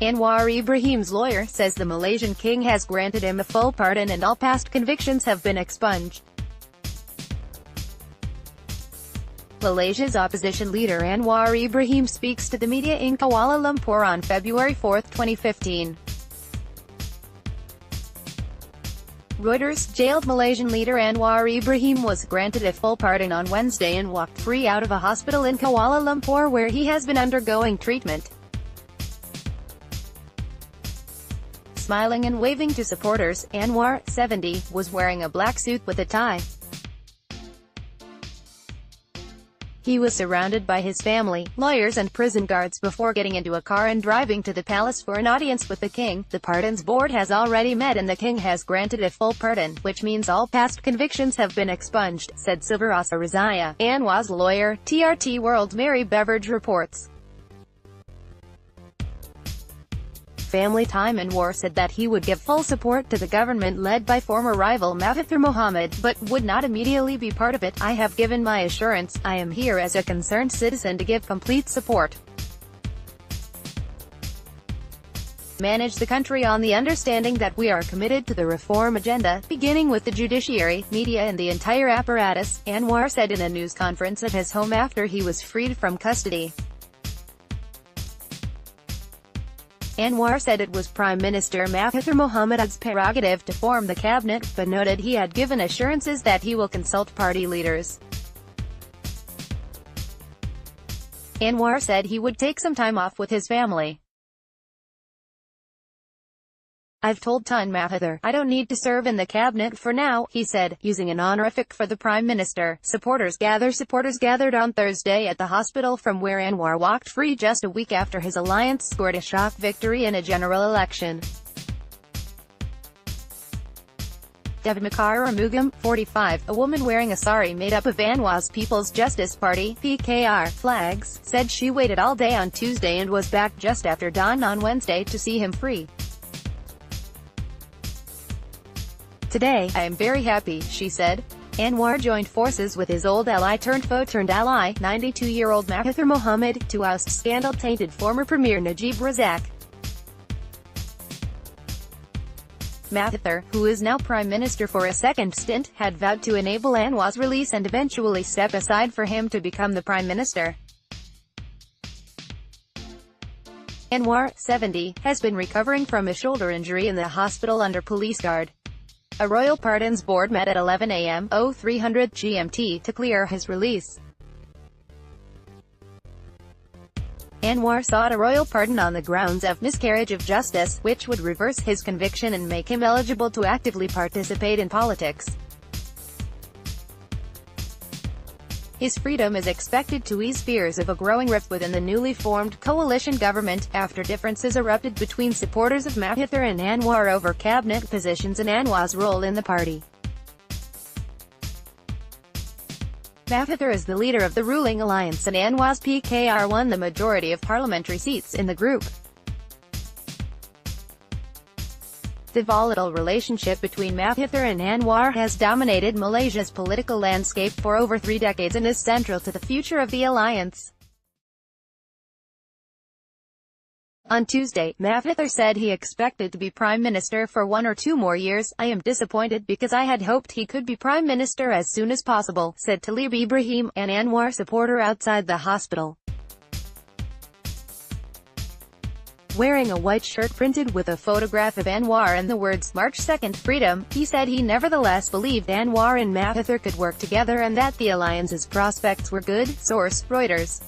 Anwar Ibrahim's lawyer says the Malaysian king has granted him a full pardon and all past convictions have been expunged. Malaysia's opposition leader Anwar Ibrahim speaks to the media in Kuala Lumpur on February 4, 2015. Reuters, jailed Malaysian leader Anwar Ibrahim was granted a full pardon on Wednesday and walked free out of a hospital in Kuala Lumpur where he has been undergoing treatment. Smiling and waving to supporters, Anwar, 70, was wearing a black suit with a tie. He was surrounded by his family, lawyers and prison guards before getting into a car and driving to the palace for an audience with the king. The pardons board has already met and the king has granted a full pardon, which means all past convictions have been expunged, said Silverasa Razaya, Anwar's lawyer. TRT World Mary Beveridge reports. Family Time Anwar said that he would give full support to the government led by former rival Mahathir Mohamad, but would not immediately be part of it. I have given my assurance, I am here as a concerned citizen to give complete support. Manage the country on the understanding that we are committed to the reform agenda, beginning with the judiciary, media and the entire apparatus, Anwar said in a news conference at his home after he was freed from custody. Anwar said it was Prime Minister Mahathir Mohamad's prerogative to form the cabinet, but noted he had given assurances that he will consult party leaders. Anwar said he would take some time off with his family. I've told Tun Mahathir, I don't need to serve in the cabinet for now, he said, using an honorific for the Prime Minister. Supporters gathered on Thursday at the hospital from where Anwar walked free just a week after his alliance scored a shock victory in a general election. Devamakara Mugam, 45, a woman wearing a sari made up of Anwar's People's Justice Party (PKR) flags, said she waited all day on Tuesday and was back just after dawn on Wednesday to see him free. Today, I am very happy, she said. Anwar joined forces with his old ally turned foe turned ally, 92-year-old Mahathir Mohamad, to oust scandal-tainted former Premier Najib Razak. Mahathir, who is now Prime Minister for a second stint, had vowed to enable Anwar's release and eventually step aside for him to become the Prime Minister. Anwar, 70, has been recovering from a shoulder injury in the hospital under police guard. A royal pardons board met at 11 a.m. 0300 GMT to clear his release. Anwar sought a royal pardon on the grounds of miscarriage of justice, which would reverse his conviction and make him eligible to actively participate in politics. His freedom is expected to ease fears of a growing rift within the newly formed coalition government, after differences erupted between supporters of Mahathir and Anwar over cabinet positions and Anwar's role in the party. Mahathir is the leader of the ruling alliance and Anwar's PKR won the majority of parliamentary seats in the group. The volatile relationship between Mahathir and Anwar has dominated Malaysia's political landscape for over 3 decades and is central to the future of the alliance. On Tuesday, Mahathir said he expected to be Prime Minister for 1 or 2 more years. I am disappointed because I had hoped he could be Prime Minister as soon as possible, said Talib Ibrahim, an Anwar supporter outside the hospital. Wearing a white shirt printed with a photograph of Anwar and the words, March 2nd, Freedom, he said he nevertheless believed Anwar and Mahathir could work together and that the alliance's prospects were good. Source, Reuters.